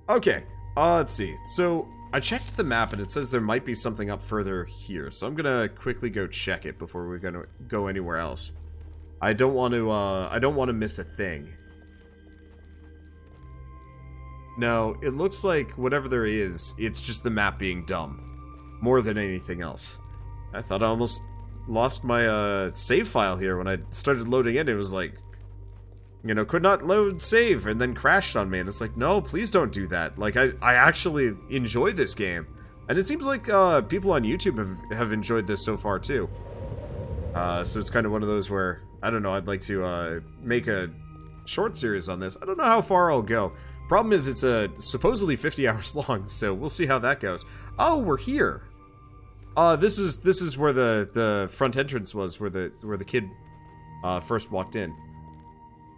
Okay, let's see. So, I checked the map and it says there might be something up further here. So I'm gonna quickly go check it before we're gonna go anywhere else. I don't want to miss a thing. No, it looks like whatever there is, it's just the map being dumb. More than anything else. I thought I almost lost my save file here when I started loading in. It was like, you know, could not load save, and then crashed on me. And it's like, no, please don't do that. Like, I actually enjoy this game. And it seems like people on YouTube have enjoyed this so far, too. So it's kind of one of those where, I don't know, I'd like to make a short series on this. I don't know how far I'll go. Problem is, it's supposedly 50 hours long, so we'll see how that goes. Oh, we're here. This is where the front entrance was, where the kid first walked in.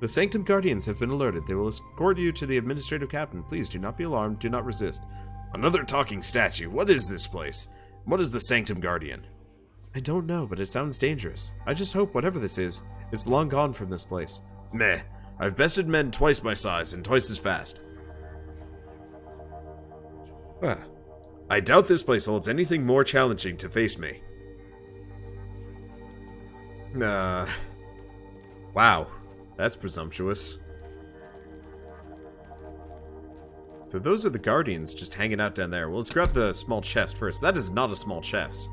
The Sanctum Guardians have been alerted. They will escort you to the administrative captain. Please do not be alarmed. Do not resist. Another talking statue. What is this place? What is the Sanctum Guardian? I don't know, but it sounds dangerous. I just hope whatever this is, it's long gone from this place. Meh. I've bested men twice my size and twice as fast. I doubt this place holds anything more challenging to face me. Wow. That's presumptuous. So those are the Guardians just hanging out down there. Well, let's grab the small chest first. That is not a small chest.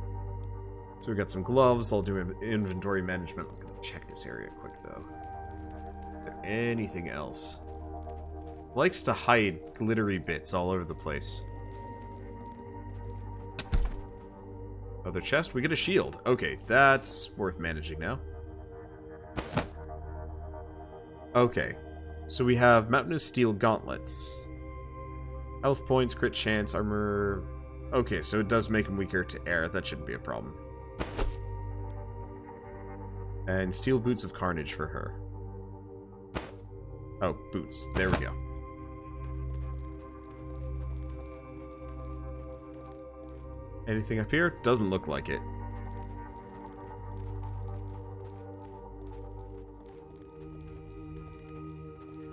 So we got some gloves. I'll do inventory management. I'm gonna check this area quick, though. Is there anything else? Likes to hide glittery bits all over the place. Other chest. We get a shield. Okay, that's worth managing now. Okay, so we have Mountainous Steel Gauntlets. Health points, crit chance, armor... Okay, so it does make him weaker to air. That shouldn't be a problem. And Steel Boots of Carnage for her. Oh, boots. There we go. Anything up here? Doesn't look like it.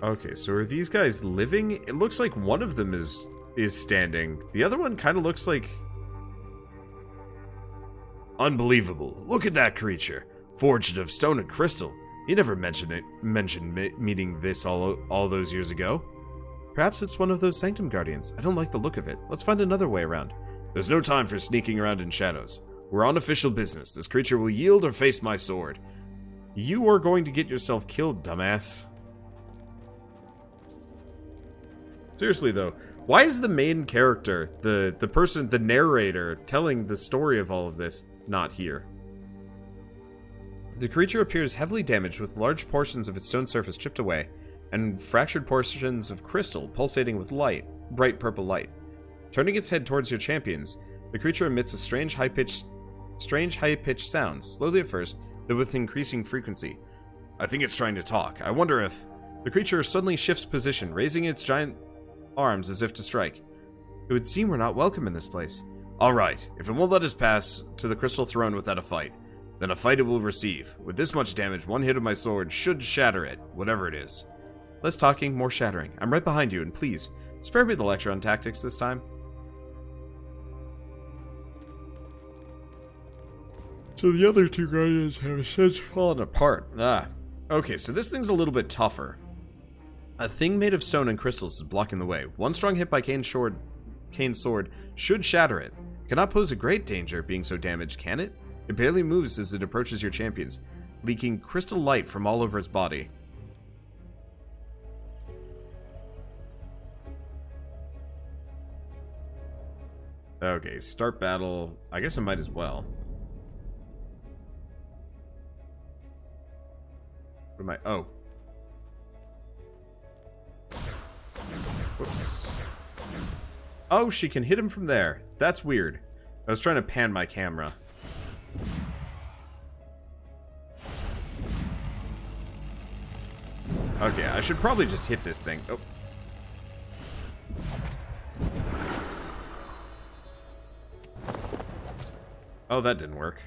Okay, so are these guys living? It looks like one of them is standing. The other one kind of looks like... Unbelievable. Look at that creature. Forged of stone and crystal. You never mentioned meeting this all those years ago. Perhaps it's one of those Sanctum Guardians. I don't like the look of it. Let's find another way around. There's no time for sneaking around in shadows. We're on official business. This creature will yield or face my sword. You are going to get yourself killed, dumbass. Seriously, though, why is the main character, the person, the narrator, telling the story of all of this, not here? The creature appears heavily damaged with large portions of its stone surface chipped away, and fractured portions of crystal pulsating with light, bright purple light. Turning its head towards your champions, the creature emits a strange high-pitched sound, slowly at first, but with increasing frequency. I think it's trying to talk. I wonder if... The creature suddenly shifts position, raising its giant arms as if to strike. It would seem we're not welcome in this place. Alright, if it won't let us pass to the Crystal Throne without a fight, then a fight it will receive. With this much damage, one hit of my sword should shatter it, whatever it is. Less talking, more shattering. I'm right behind you, and please, spare me the lecture on tactics this time. So the other two Guardians have since fallen apart. Okay, so this thing's a little bit tougher. A thing made of stone and crystals is blocking the way. One strong hit by Kane's sword should shatter it. Cannot pose a great danger being so damaged, can it? It barely moves as it approaches your champions, leaking crystal light from all over its body. Okay, start battle. I guess I might as well. What am I? Oh. Whoops. Oh, she can hit him from there. That's weird. I was trying to pan my camera. Okay, I should probably just hit this thing. Oh. Oh, that didn't work.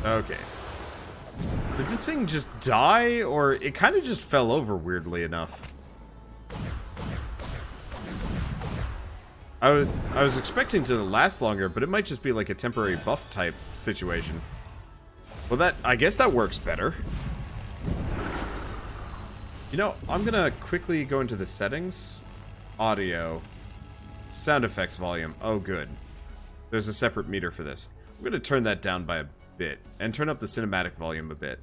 Okay. Did this thing just die, or it kind of just fell over, weirdly enough? I was expecting to last longer, but it might just be like a temporary buff type situation. Well, I guess that works better. You know, I'm gonna quickly go into the settings. Audio. Sound effects volume. Oh, good. There's a separate meter for this. I'm gonna turn that down by a bit, and turn up the cinematic volume a bit.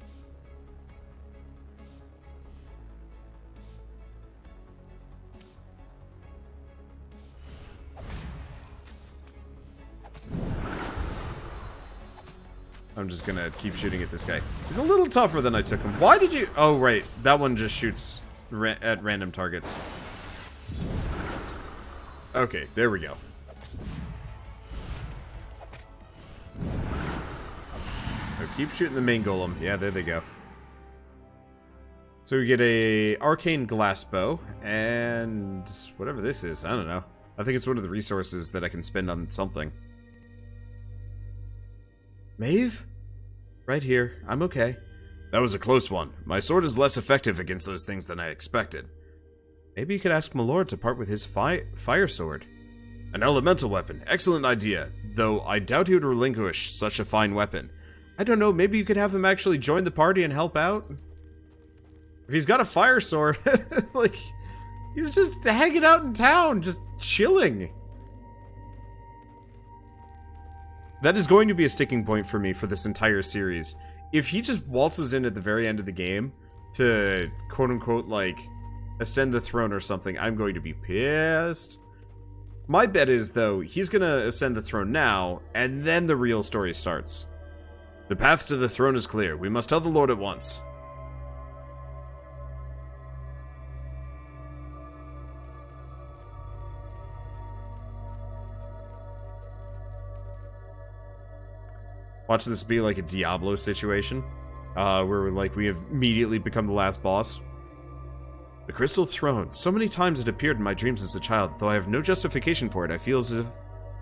I'm just gonna keep shooting at this guy. He's a little tougher than I took him. Why did you... Oh, right. That one just shoots at random targets. Okay, there we go. So keep shooting the main golem. Yeah, there they go. So we get a Arcane Glass Bow, and whatever this is, I don't know. I think it's one of the resources that I can spend on something. Maeve? Right here. I'm okay. That was a close one. My sword is less effective against those things than I expected. Maybe you could ask my lord to part with his fire sword. An elemental weapon. Excellent idea. Though I doubt he would relinquish such a fine weapon. I don't know, maybe you could have him actually join the party and help out? If he's got a fire sword, like, he's just hanging out in town, just chilling. That is going to be a sticking point for me for this entire series. If he just waltzes in at the very end of the game to, quote-unquote, like, ascend the throne or something, I'm going to be pissed. My bet is, though, he's gonna ascend the throne now, and then the real story starts. The path to the throne is clear. We must tell the Lord at once. Watch this be like a Diablo situation, where like we have immediately become the last boss. The Crystal Throne. So many times it appeared in my dreams as a child, though I have no justification for it. I feel as if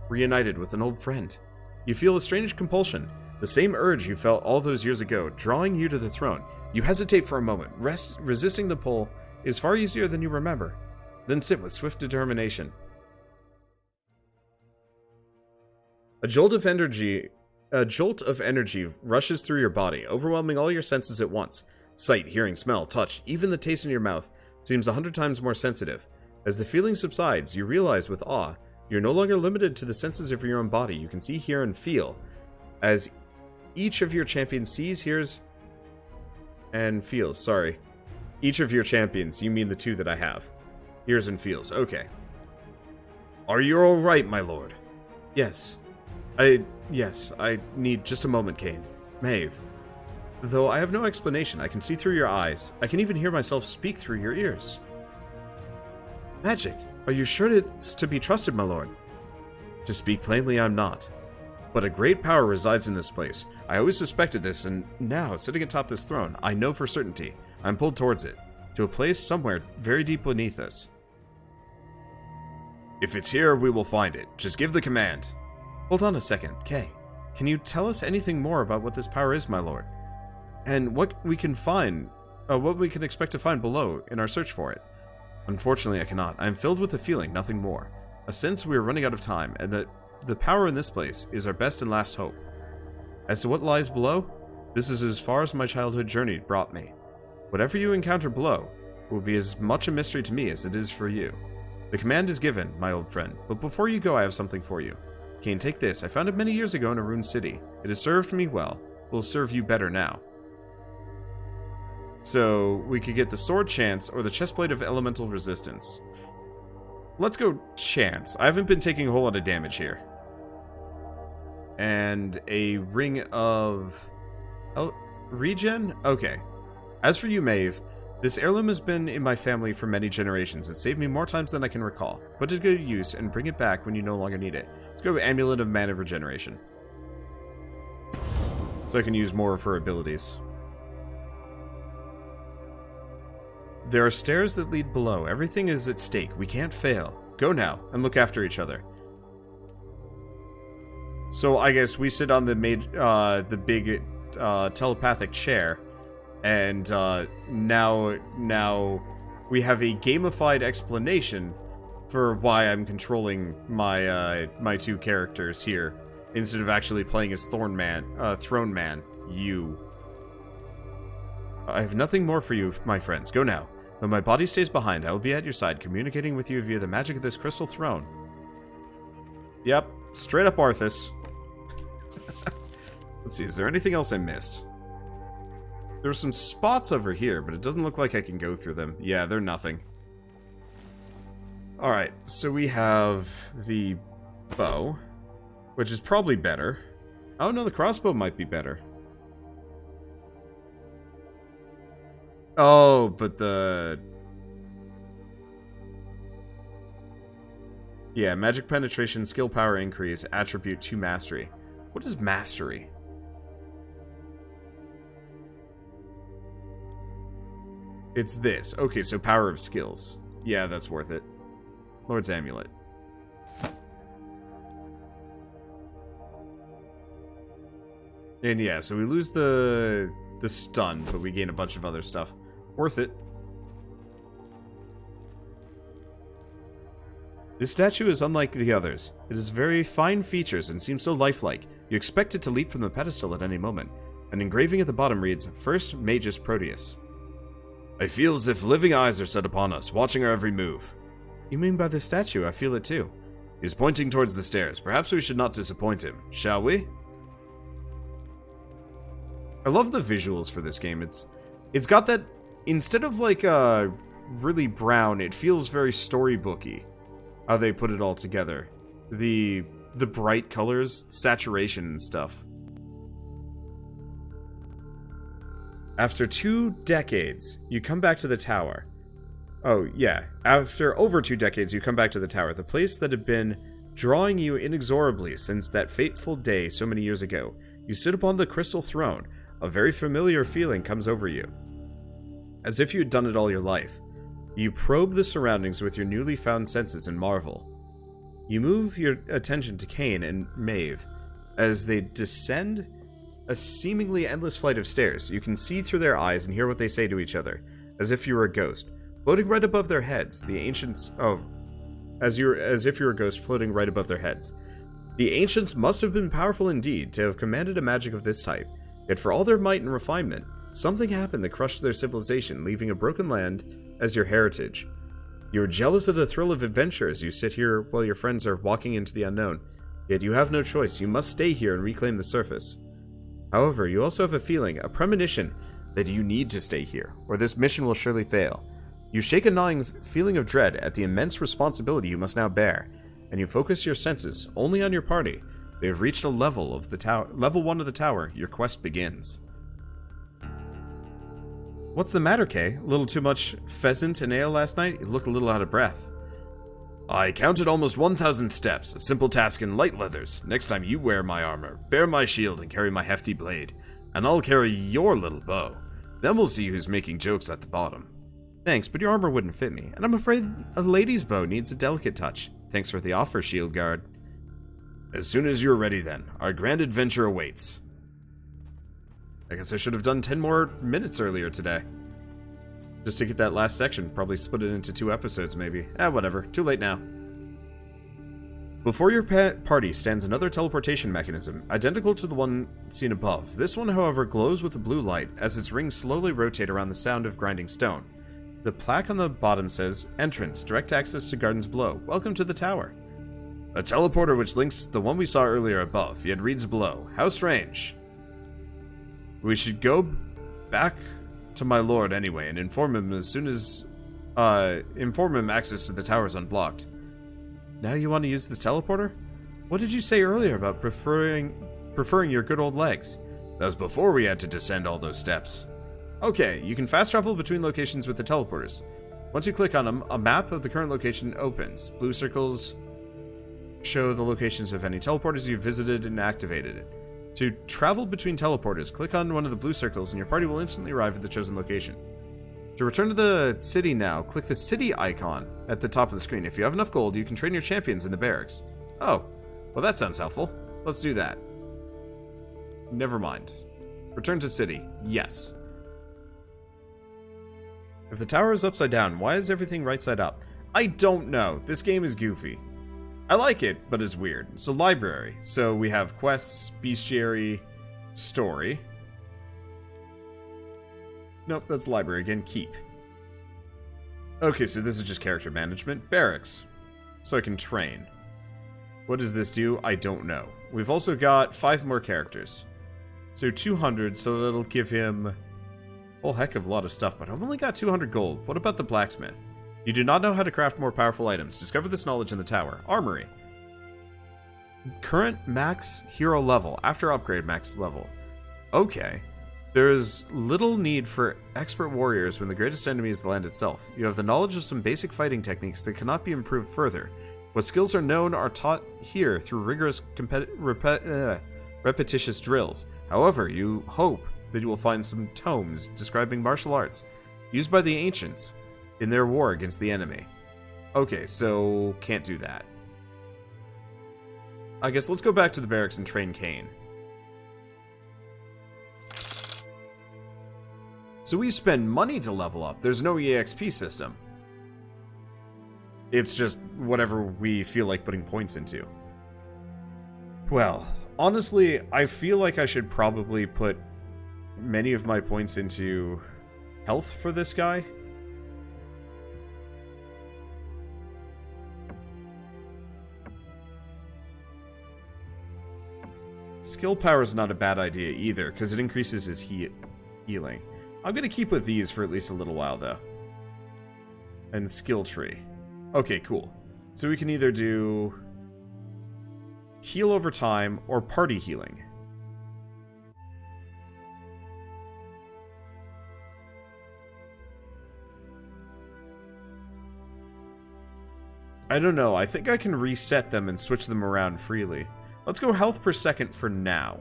reunited with an old friend. You feel a strange compulsion, the same urge you felt all those years ago, drawing you to the throne. You hesitate for a moment. Resisting the pull is far easier than you remember. Then sit with swift determination. A jolt of energy rushes through your body, overwhelming all your senses at once. Sight, hearing, smell, touch, even the taste in your mouth seems 100 times more sensitive. As the feeling subsides, you realize with awe, you're no longer limited to the senses of your own body. You can see, hear, and feel. As each of your champions sees, hears, and feels. Sorry. Each of your champions, you mean the two that I have. Hears and feels. Okay. Are you alright, my lord? Yes. Yes, I need just a moment, Cain. Maeve. Though I have no explanation, I can see through your eyes. I can even hear myself speak through your ears. Magic. Are you sure it's to be trusted, my lord? To speak plainly, I'm not. But a great power resides in this place. I always suspected this, and now, sitting atop this throne, I know for certainty. I'm pulled towards it. To a place somewhere very deep beneath us. If it's here, we will find it. Just give the command. Hold on a second, Kay. Can you tell us anything more about what this power is, my lord? And what we can expect to find below in our search for it? Unfortunately, I cannot. I am filled with a feeling, nothing more. A sense we are running out of time, and that the power in this place is our best and last hope. As to what lies below, this is as far as my childhood journey brought me. Whatever you encounter below will be as much a mystery to me as it is for you. The command is given, my old friend, but before you go, I have something for you. Cain, take this. I found it many years ago in a ruined city. It has served me well. It will serve you better now. So, we could get the sword chance or the chestplate of elemental resistance. Let's go chance. I haven't been taking a whole lot of damage here. And a ring of... regen? Okay. As for you, Maeve, this heirloom has been in my family for many generations. It saved me more times than I can recall. Put it to good use and bring it back when you no longer need it. Let's go with Amulet of Mana Regeneration. So I can use more of her abilities. There are stairs that lead below. Everything is at stake. We can't fail. Go now, and look after each other. So I guess we sit on the big telepathic chair, And now we have a gamified explanation for why I'm controlling my my two characters here instead of actually playing as Throne Man. You. I have nothing more for you, my friends. Go now. Though my body stays behind, I will be at your side, communicating with you via the magic of this crystal throne. Yep, straight up Arthas. Let's see, is there anything else I missed? There are some spots over here, but it doesn't look like I can go through them. Yeah, they're nothing. Alright, so we have the bow, which is probably better. Oh no, the crossbow might be better. Oh, but the... Yeah, magic penetration, skill power increase, attribute 2 mastery. What is mastery? It's this. Okay, so power of skills. Yeah, that's worth it. Lord's Amulet. And yeah, so we lose the stun, but we gain a bunch of other stuff. Worth it. This statue is unlike the others. It has very fine features and seems so lifelike. You expect it to leap from the pedestal at any moment. An engraving at the bottom reads, First Magus Proteus. I feel as if living eyes are set upon us, watching our every move. You mean by the statue? I feel it too. He's pointing towards the stairs. Perhaps we should not disappoint him, shall we? I love the visuals for this game. It's got that, instead of like really brown, it feels very storybooky. How they put it all together. The bright colors, saturation and stuff. After 2 decades, you come back to the tower. Oh, yeah. After over 2 decades, you come back to the tower. The place that had been drawing you inexorably since that fateful day so many years ago. You sit upon the crystal throne. A very familiar feeling comes over you. As if you had done it all your life. You probe the surroundings with your newly found senses and marvel. You move your attention to Cain and Maeve. As they descend a seemingly endless flight of stairs, you can see through their eyes and hear what they say to each other, as if you were a ghost. Floating right above their heads, the ancients... Oh, as if you were a ghost floating right above their heads. The ancients must have been powerful indeed to have commanded a magic of this type. Yet for all their might and refinement, something happened that crushed their civilization, leaving a broken land as your heritage. You are jealous of the thrill of adventure as you sit here while your friends are walking into the unknown. Yet you have no choice. You must stay here and reclaim the surface. However, you also have a feeling, a premonition, that you need to stay here, or this mission will surely fail. You shake a gnawing feeling of dread at the immense responsibility you must now bear, and you focus your senses only on your party. They have reached a level of the tower. Level 1 of the tower. Your quest begins. What's the matter, Kay? A little too much pheasant and ale last night? You look a little out of breath. I counted almost 1,000 steps, a simple task in light leathers. Next time you wear my armor, bear my shield and carry my hefty blade, and I'll carry your little bow. Then we'll see who's making jokes at the bottom. Thanks, but your armor wouldn't fit me, and I'm afraid a lady's bow needs a delicate touch. Thanks for the offer, shield guard. As soon as you're ready then, our grand adventure awaits. I guess I should have done 10 more minutes earlier today. Just to get that last section, probably split it into 2 episodes maybe. Whatever, too late now. Before your party stands another teleportation mechanism, identical to the one seen above. This one, however, glows with a blue light as its rings slowly rotate around the sound of grinding stone. The plaque on the bottom says, Entrance, direct access to gardens below. Welcome to the tower. A teleporter which links the one we saw earlier above, yet reads below. How strange. We should go back to my lord anyway and inform him access to the tower is unblocked. Now you want to use the teleporter? What did you say earlier about preferring your good old legs? That was before we had to descend all those steps. Okay, you can fast travel between locations with the teleporters. Once you click on them, a map of the current location opens. Blue circles show the locations of any teleporters you've visited and activated. To travel between teleporters, click on one of the blue circles and your party will instantly arrive at the chosen location. To return to the city now, click the city icon at the top of the screen. If you have enough gold, you can train your champions in the barracks. Oh, well that sounds helpful. Let's do that. Never mind. Return to city. Yes. If the tower is upside down, why is everything right side up? I don't know. This game is goofy. I like it, but it's weird. So library. So we have quests, bestiary, story. Nope, that's library again. Keep. Okay, so this is just character management. Barracks. So I can train. What does this do? I don't know. We've also got 5 more characters. So 200, so that'll give him a whole heck of a lot of stuff, but I've only got 200 gold. What about the blacksmith? You do not know how to craft more powerful items. Discover this knowledge in the tower. Armory. Current max hero level. After upgrade max level. Okay. There is little need for expert warriors when the greatest enemy is the land itself. You have the knowledge of some basic fighting techniques that cannot be improved further. What skills are known are taught here through rigorous repetitious drills. However, you hope that you will find some tomes describing martial arts used by the ancients in their war against the enemy. Okay, so can't do that. I guess let's go back to the barracks and train Kane. So we spend money to level up. There's no EXP system. It's just whatever we feel like putting points into. Well, honestly, I feel like I should probably put many of my points into health for this guy. Skill power is not a bad idea either, because it increases his healing. I'm going to keep with these for at least a little while, though. And skill tree. Okay, cool. So we can either do heal over time or party healing. I don't know. I think I can reset them and switch them around freely. Let's go health per second for now.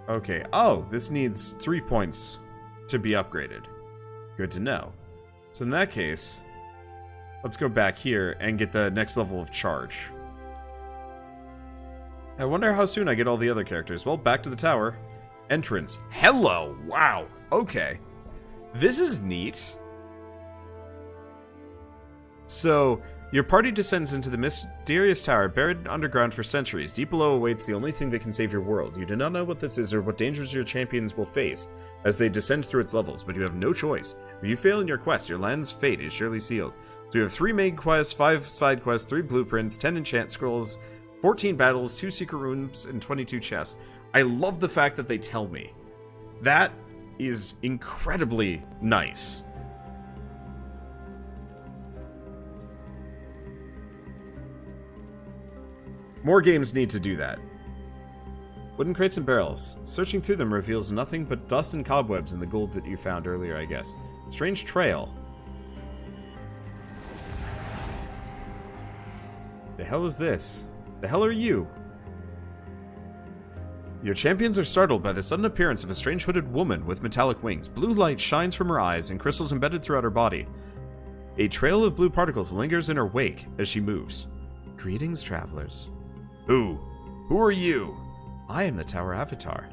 Okay. Oh, this needs 3 points to be upgraded. Good to know. So in that case, let's go back here and get the next level of charge. I wonder how soon I get all the other characters. Well, back to the tower. Entrance. Hello! Wow. Okay. This is neat. So, your party descends into the mysterious tower buried underground for centuries. Deep below awaits the only thing that can save your world. You do not know what this is or what dangers your champions will face as they descend through its levels, but you have no choice. If you fail in your quest, your land's fate is surely sealed. So you have 3 main quests, 5 side quests, 3 blueprints, 10 enchant scrolls, 14 battles, 2 secret rooms, and 22 chests. I love the fact that they tell me. That is incredibly nice. More games need to do that. Wooden crates and barrels. Searching through them reveals nothing but dust and cobwebs and the gold that you found earlier, I guess. Strange trail. The hell is this? The hell are you? Your champions are startled by the sudden appearance of a strange hooded woman with metallic wings. Blue light shines from her eyes and crystals embedded throughout her body. A trail of blue particles lingers in her wake as she moves. Greetings, travelers. Who? Who are you? I am the Tower Avatar.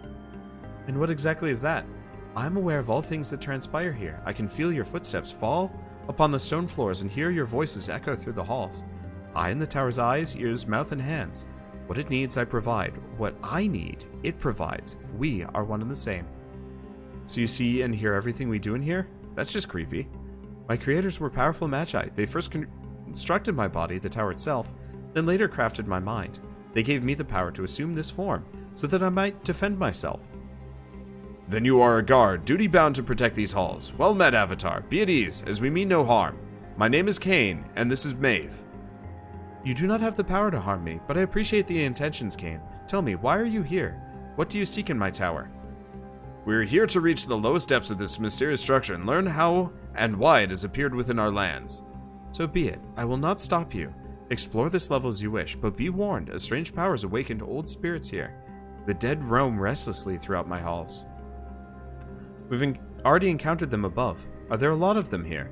And what exactly is that? I'm aware of all things that transpire here. I can feel your footsteps fall upon the stone floors and hear your voices echo through the halls. I am the tower's eyes, ears, mouth, and hands. What it needs, I provide. What I need, it provides. We are one and the same. So you see and hear everything we do in here? That's just creepy. My creators were powerful magi. They first constructed my body, the tower itself, then later crafted my mind. They gave me the power to assume this form, so that I might defend myself. Then you are a guard, duty-bound to protect these halls. Well met, Avatar. Be at ease, as we mean no harm. My name is Kane, and this is Maeve. You do not have the power to harm me, but I appreciate the intentions, Kane. Tell me, why are you here? What do you seek in my tower? We're here to reach the lowest depths of this mysterious structure and learn how and why it has appeared within our lands. So be it. I will not stop you. Explore this level as you wish, but be warned, as strange powers awakened old spirits here. The dead roam restlessly throughout my halls. We've already encountered them above. Are there a lot of them here?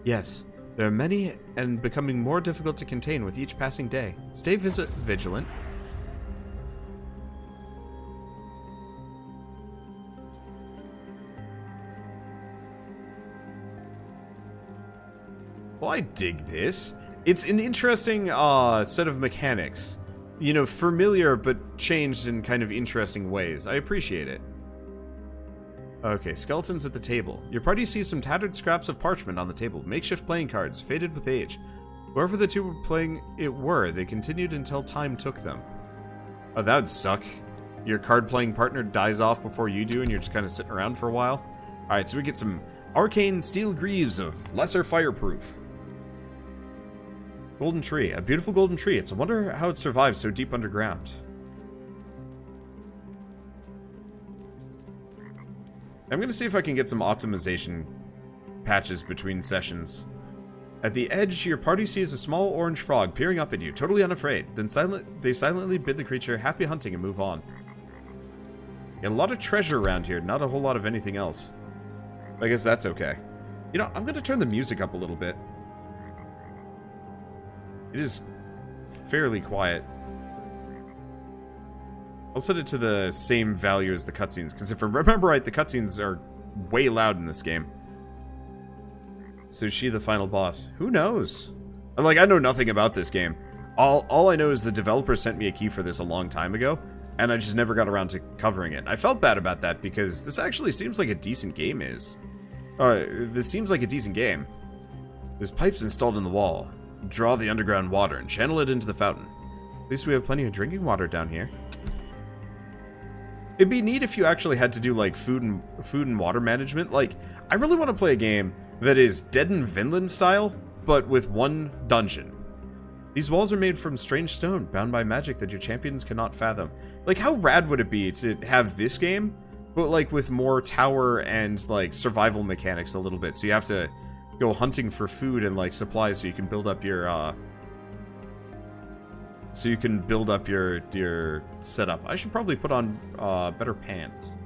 Yes, there are many and becoming more difficult to contain with each passing day. Stay vigilant. Well, I dig this. It's an interesting set of mechanics. You know, familiar but changed in kind of interesting ways. I appreciate it. Okay, skeletons at the table. Your party sees some tattered scraps of parchment on the table. Makeshift playing cards, faded with age. Whoever the two were playing it were, they continued until time took them. Oh, that would suck. Your card-playing partner dies off before you do, and you're just kind of sitting around for a while. Alright, so we get some arcane steel greaves of lesser fireproof. Golden tree. A beautiful golden tree. It's a wonder how it survives so deep underground. I'm going to see if I can get some optimization patches between sessions. At the edge, your party sees a small orange frog peering up at you, totally unafraid. Then they silently bid the creature happy hunting and move on. Got a lot of treasure around here, not a whole lot of anything else. I guess that's okay. You know, I'm going to turn the music up a little bit. It is fairly quiet. I'll set it to the same value as the cutscenes, because if I remember right, the cutscenes are way loud in this game. So is she the final boss? Who knows? Like, I know nothing about this game. All I know is the developer sent me a key for this a long time ago, and I just never got around to covering it. I felt bad about that, because this actually seems like a decent game this seems like a decent game. There's pipes installed in the wall. Draw the underground water and channel it into the fountain. At least we have plenty of drinking water down here. It'd be neat if you actually had to do, like, food and water management. Like, I really want to play a game that is Dead in Vinland style, but with one dungeon. These walls are made from strange stone, bound by magic that your champions cannot fathom. Like, how rad would it be to have this game, but, like, with more tower and, like, survival mechanics a little bit. So you have to go hunting for food and, like, supplies so you can build up your, your setup. I should probably put on better pants.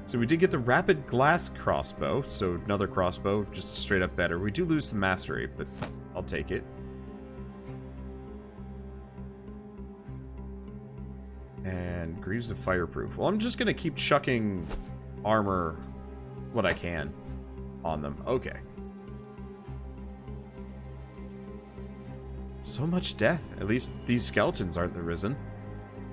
So we did get the rapid glass crossbow, so another crossbow, just straight up better. We do lose the mastery, but I'll take it. And greaves of fireproof. Well, I'm just gonna keep chucking armor, what I can, on them. Okay. So much death. At least these skeletons aren't the risen.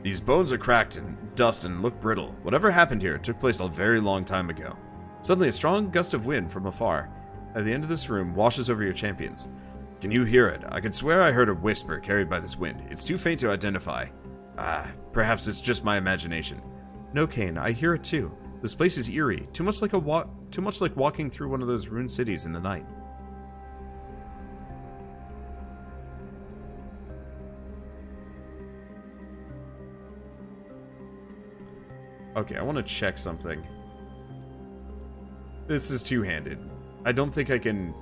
These bones are cracked and dust and look brittle. Whatever happened here took place a very long time ago. Suddenly, a strong gust of wind from afar at the end of this room washes over your champions. Can you hear it? I could swear I heard a whisper carried by this wind. It's too faint to identify. Perhaps it's just my imagination. No, Kane, I hear it too. This place is eerie, too much like walking through one of those ruined cities in the night. Okay, I want to check something. This is two-handed. I don't think I can...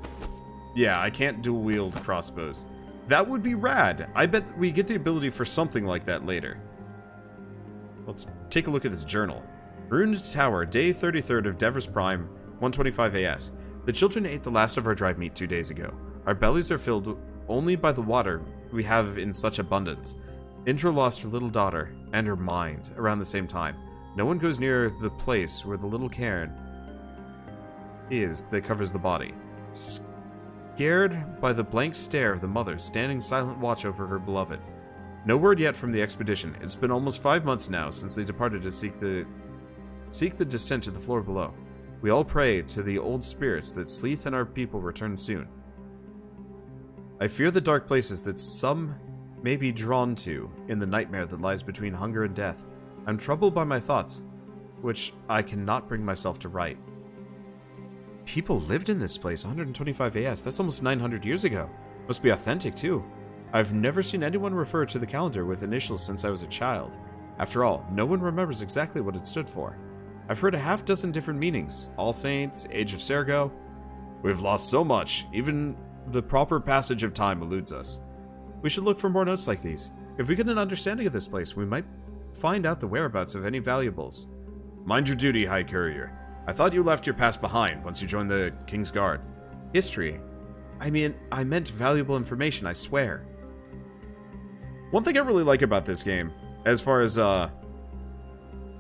Yeah, I can't dual-wield crossbows. That would be rad. I bet we get the ability for something like that later. Let's take a look at this journal. Ruined Tower, day 33rd of Devers Prime, 125 AS. The children ate the last of our dried meat 2 days ago. Our bellies are filled only by the water we have in such abundance. Indra lost her little daughter, and her mind, around the same time. No one goes near the place where the little cairn is that covers the body. Scared by the blank stare of the mother standing silent watch over her beloved. No word yet from the expedition. It's been almost 5 months now since they departed to seek the descent to the floor below. We all pray to the old spirits that Sleeth and our people return soon. I fear the dark places that some may be drawn to in the nightmare that lies between hunger and death. I'm troubled by my thoughts, which I cannot bring myself to write. People lived in this place 125 AS. That's almost 900 years ago. Must be authentic, too. I've never seen anyone refer to the calendar with initials since I was a child. After all, no one remembers exactly what it stood for. I've heard a half-dozen different meanings. All Saints, Age of Sergo. We've lost so much. Even the proper passage of time eludes us. We should look for more notes like these. If we get an understanding of this place, we might find out the whereabouts of any valuables. Mind your duty, High Courier. I thought you left your past behind once you joined the King's Guard. History? I mean, I meant valuable information, I swear. One thing I really like about this game, as far as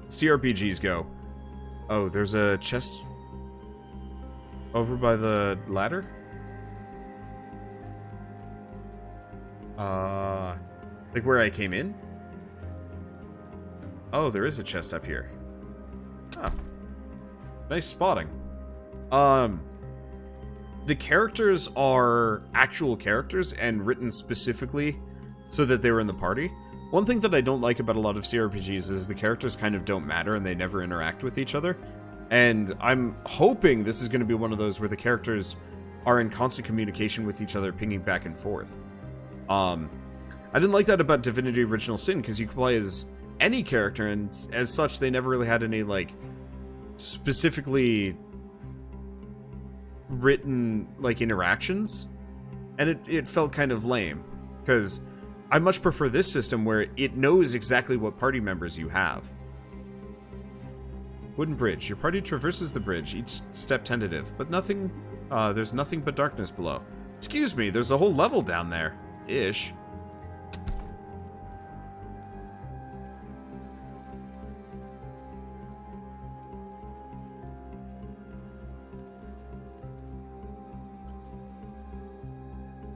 CRPGs go... Oh, there's a chest over by the ladder? Like where I came in? Oh, there is a chest up here. Ah. Nice spotting. The characters are actual characters and written specifically so that they were in the party. One thing that I don't like about a lot of CRPGs is the characters kind of don't matter and they never interact with each other. And I'm hoping this is going to be one of those where the characters are in constant communication with each other, pinging back and forth. I didn't like that about Divinity Original Sin, because you could play as any character, and as such, they never really had any, like, specifically written, like, interactions. And it felt kind of lame, because I much prefer this system where it knows exactly what party members you have. Wooden bridge. Your party traverses the bridge, each step tentative, but nothing, there's nothing but darkness below. Excuse me, there's a whole level down there. Ish.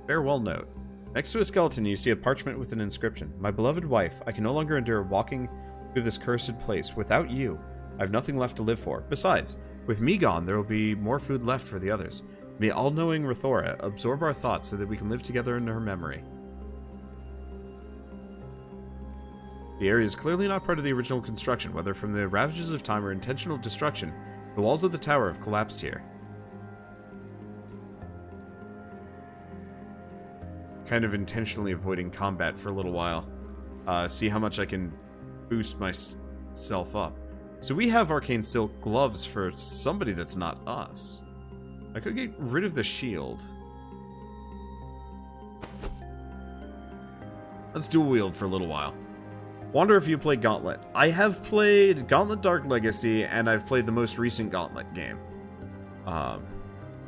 Farewell note. Next to a skeleton, you see a parchment with an inscription. My beloved wife, I can no longer endure walking through this cursed place. Without you, I have nothing left to live for. Besides, with me gone, there will be more food left for the others. May all-knowing Rathora absorb our thoughts so that we can live together in her memory. The area is clearly not part of the original construction, whether from the ravages of time or intentional destruction. The walls of the tower have collapsed here. Kind of intentionally avoiding combat for a little while. See how much I can boost myself up. So we have arcane silk gloves for somebody that's not us. I could get rid of the shield. Let's dual wield for a little while. Wonder if you played Gauntlet. I have played Gauntlet Dark Legacy, and I've played the most recent Gauntlet game.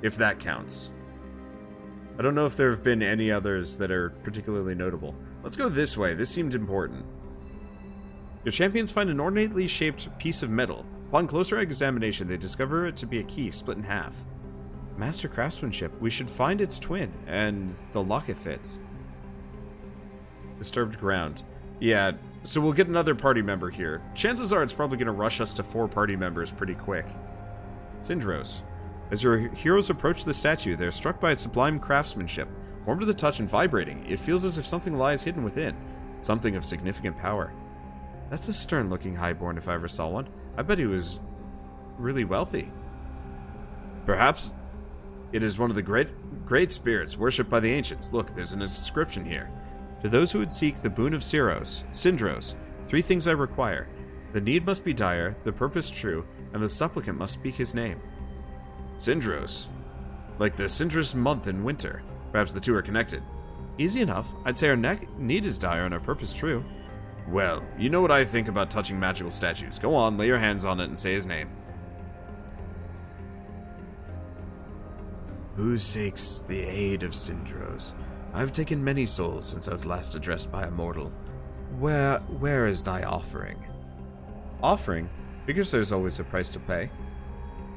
If that counts. I don't know if there have been any others that are particularly notable. Let's go this way. This seemed important. Your champions find an ornately shaped piece of metal. Upon closer examination, they discover it to be a key split in half. Master craftsmanship. We should find its twin, and the lock it fits. Disturbed ground. Yeah, so we'll get another party member here. Chances are it's probably going to rush us to 4 party members pretty quick. Syndros. As your heroes approach the statue, they are struck by its sublime craftsmanship. Warm to the touch and vibrating, it feels as if something lies hidden within. Something of significant power. That's a stern-looking highborn if I ever saw one. I bet he was really wealthy. Perhaps it is one of the great spirits worshipped by the ancients. Look, there's an inscription here. To those who would seek the boon of Syndros, 3 things I require. The need must be dire, the purpose true, and the supplicant must speak his name. Syndros. Like the Syndros month in winter. Perhaps the 2 are connected. Easy enough. I'd say our need is dire and our purpose true. Well, you know what I think about touching magical statues. Go on, lay your hands on it and say his name. Who seeks the aid of Syndros? I've taken many souls since I was last addressed by a mortal. Where is thy offering? Offering? Figures there's always a price to pay.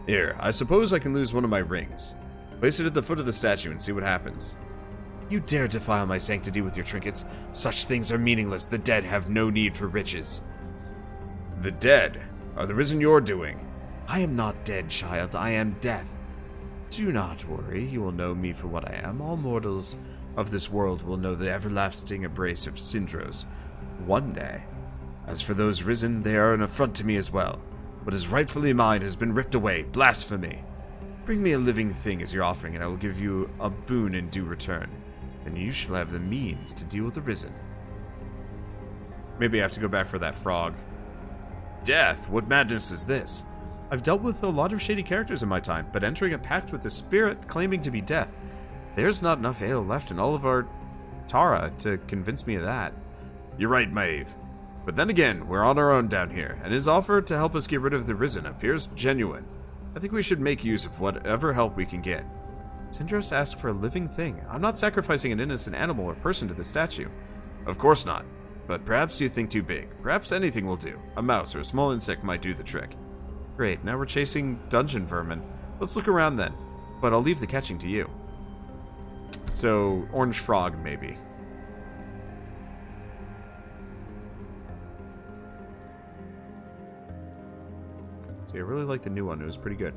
Here, I suppose I can lose one of my rings. Place it at the foot of the statue and see what happens. You dare defile my sanctity with your trinkets? Such things are meaningless. The dead have no need for riches. The dead are the risen you're doing. I am not dead, child. I am death. Do not worry. You will know me for what I am. All mortals of this world will know the everlasting embrace of Syndros one day. As for those risen, they are an affront to me as well. What is rightfully mine has been ripped away. Blasphemy. Bring me a living thing as your offering, and I will give you a boon in due return. And you shall have the means to deal with the risen. Maybe I have to go back for that frog. Death? What madness is this? I've dealt with a lot of shady characters in my time, but entering a pact with a spirit claiming to be death. There's not enough ale left in all of Artara to convince me of that. You're right, Maeve. But then again, we're on our own down here, and his offer to help us get rid of the risen appears genuine. I think we should make use of whatever help we can get. Sindros asked for a living thing. I'm not sacrificing an innocent animal or person to the statue. Of course not. But perhaps you think too big. Perhaps anything will do. A mouse or a small insect might do the trick. Great, now we're chasing dungeon vermin. Let's look around then. But I'll leave the catching to you. So, orange frog, maybe. See, I really like the new one. It was pretty good.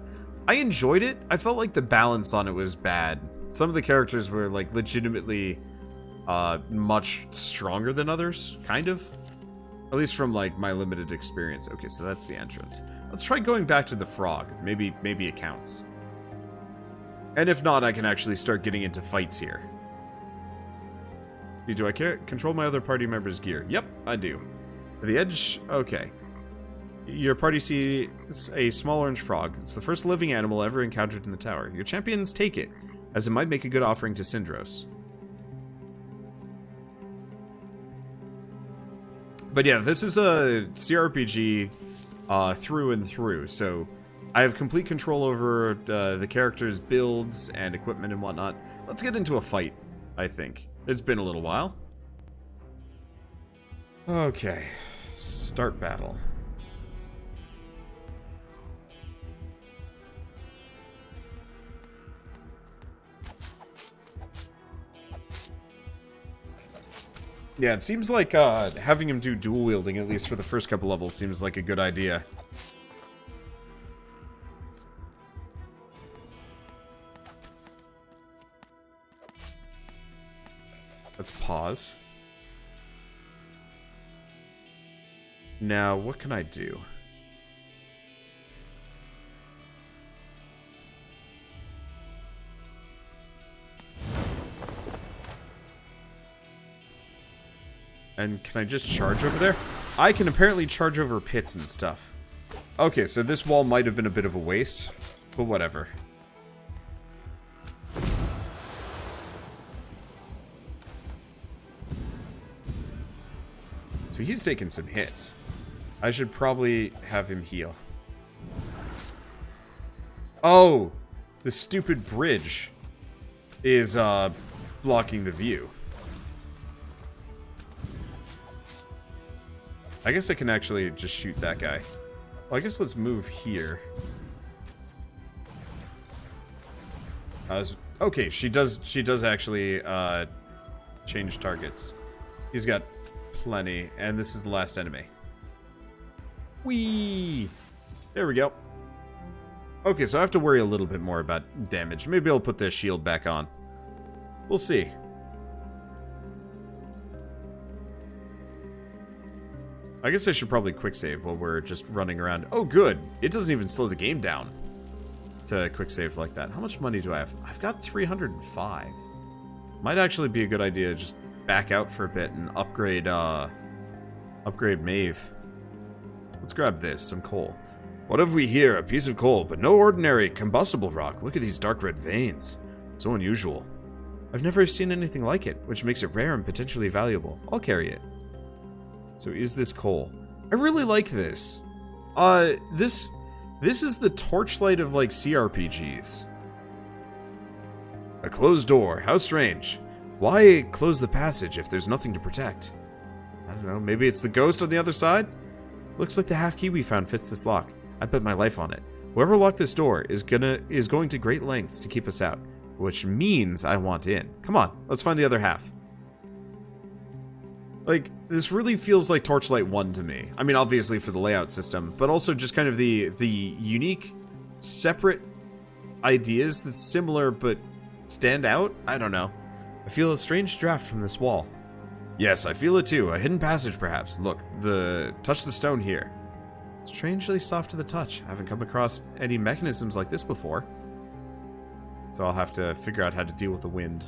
I enjoyed it. I felt like the balance on it was bad. Some of the characters were, like, legitimately much stronger than others, kind of. At least from, like, my limited experience. Okay, so that's the entrance. Let's try going back to the frog. Maybe it counts. And if not, I can actually start getting into fights here. Do I control my other party members' gear? Yep, I do. The edge... Okay. Your party sees a small orange frog. It's the first living animal ever encountered in the tower. Your champions take it, as it might make a good offering to Sindros. But yeah, this is a CRPG through and through, so I have complete control over the characters' builds and equipment and whatnot. Let's get into a fight, I think. It's been a little while. Okay, start battle. Yeah, it seems like having him do dual wielding, at least for the first couple levels, seems like a good idea. Let's pause. Now, what can I do? And can I just charge over there? I can apparently charge over pits and stuff. Okay, so this wall might have been a bit of a waste, but whatever. So he's taking some hits. I should probably have him heal. Oh! The stupid bridge is blocking the view. I guess I can actually just shoot that guy. Well, I guess let's move here. Okay, she does actually change targets. He's got plenty, and this is the last enemy. Whee! There we go. Okay, so I have to worry a little bit more about damage. Maybe I'll put the shield back on. We'll see. I guess I should probably quick save while we're just running around. Oh, good. It doesn't even slow the game down to quick save like that. How much money do I have? I've got 305. Might actually be a good idea to just back out for a bit and upgrade Maeve. Let's grab this, some coal. What have we here? A piece of coal, but no ordinary combustible rock. Look at these dark red veins. So unusual. I've never seen anything like it, which makes it rare and potentially valuable. I'll carry it. So is this coal? I really like this. This is the Torchlight of, like, CRPGs. A closed door. How strange. Why close the passage if there's nothing to protect? I don't know. Maybe it's the ghost on the other side? Looks like the half key we found fits this lock. I bet my life on it. Whoever locked this door is going to great lengths to keep us out, which means I want in. Come on, let's find the other half. Like, this really feels like Torchlight 1 to me. I mean, obviously for the layout system, but also just kind of the unique, separate ideas that's similar but stand out? I don't know. I feel a strange draft from this wall. Yes, I feel it too. A hidden passage, perhaps. Look, touch the stone here. Strangely soft to the touch. I haven't come across any mechanisms like this before. So I'll have to figure out how to deal with the wind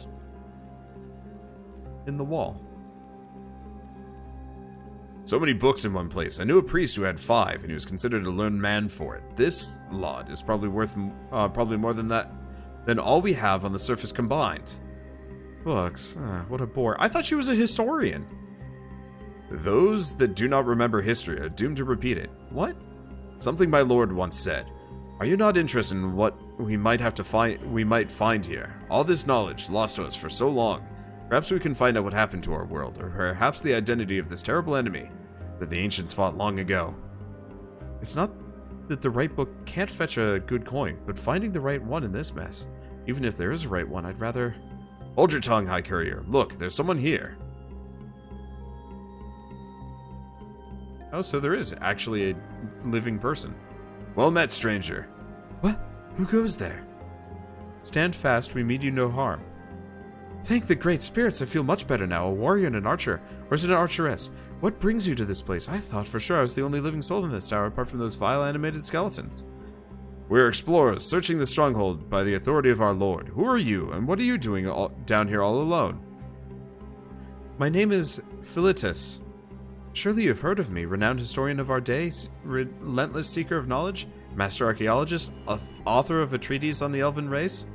in the wall. So many books in one place. I knew a priest who had 5, and he was considered a learned man for it. This lot is probably worth probably more than that, than all we have on the surface combined. Books. What a bore. I thought she was a historian. Those that do not remember history are doomed to repeat it. What? Something my lord once said. Are you not interested in what we might find here? All this knowledge lost to us for so long. Perhaps we can find out what happened to our world, or perhaps the identity of this terrible enemy that the ancients fought long ago. It's not that the right book can't fetch a good coin, but finding the right one in this mess. Even if there is a right one, I'd rather... Hold your tongue, High Courier. Look, there's someone here. Oh, so there is actually a living person. Well met, stranger. What? Who goes there? Stand fast, we mean you no harm. Thank the great spirits, I feel much better now. A warrior and an archer. Or is it an archeress? What brings you to this place? I thought for sure I was the only living soul in this tower, apart from those vile animated skeletons. We're explorers, searching the stronghold by the authority of our lord. Who are you, and what are you doing down here all alone? My name is Philetus. Surely you've heard of me, renowned historian of our day, relentless seeker of knowledge, master archaeologist, author of a treatise on the elven race?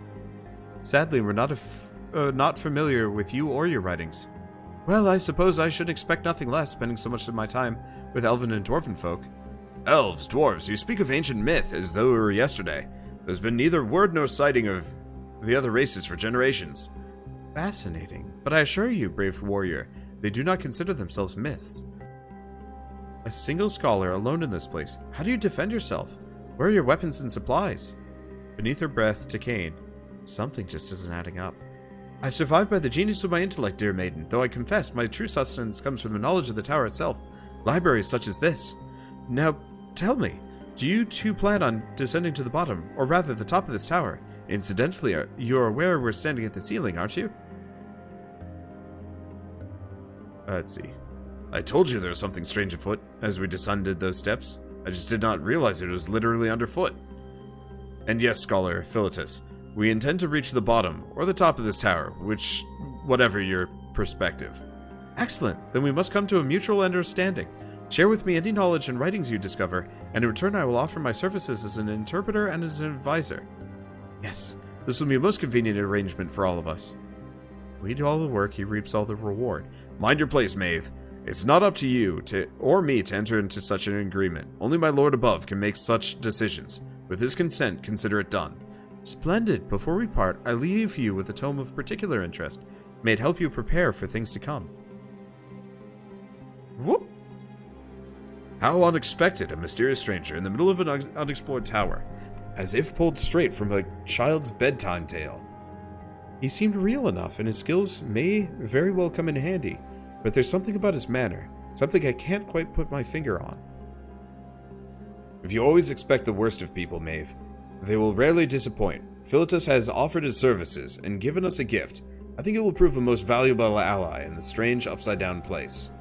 Sadly, we're not familiar with you or your writings. Well, I suppose I should expect nothing less, spending so much of my time with elven and dwarven folk. Elves, dwarves, you speak of ancient myth as though it were yesterday. There's been neither word nor sighting of the other races for generations. Fascinating. But I assure you, brave warrior, they do not consider themselves myths. A single scholar alone in this place. How do you defend yourself? Where are your weapons and supplies? Beneath her breath, to Kane. Something just isn't adding up. I survived by the genius of my intellect, dear maiden, though I confess my true sustenance comes from the knowledge of the tower itself. Libraries such as this. Now, tell me, do you two plan on descending to the bottom, or rather the top of this tower? Incidentally, you're aware we're standing at the ceiling, aren't you? Let's see. I told you there was something strange afoot as we descended those steps. I just did not realize it was literally underfoot. And yes, Scholar Philetus, we intend to reach the bottom, or the top of this tower, whatever your perspective. Excellent, then we must come to a mutual understanding. Share with me any knowledge and writings you discover, and in return I will offer my services as an interpreter and as an advisor. Yes, this will be a most convenient arrangement for all of us. We do all the work, he reaps all the reward. Mind your place, Maeve. It's not up to you or me to enter into such an agreement. Only my lord above can make such decisions. With his consent, consider it done. Splendid. Before we part, I leave you with a tome of particular interest. May it help you prepare for things to come. Whoop. How unexpected, a mysterious stranger in the middle of an unexplored tower, as if pulled straight from a child's bedtime tale. He seemed real enough, and his skills may very well come in handy, but there's something about his manner, something I can't quite put my finger on. If you always expect the worst of people, Maeve, they will rarely disappoint. Philetus has offered his services and given us a gift. I think it will prove a most valuable ally in the strange upside-down place.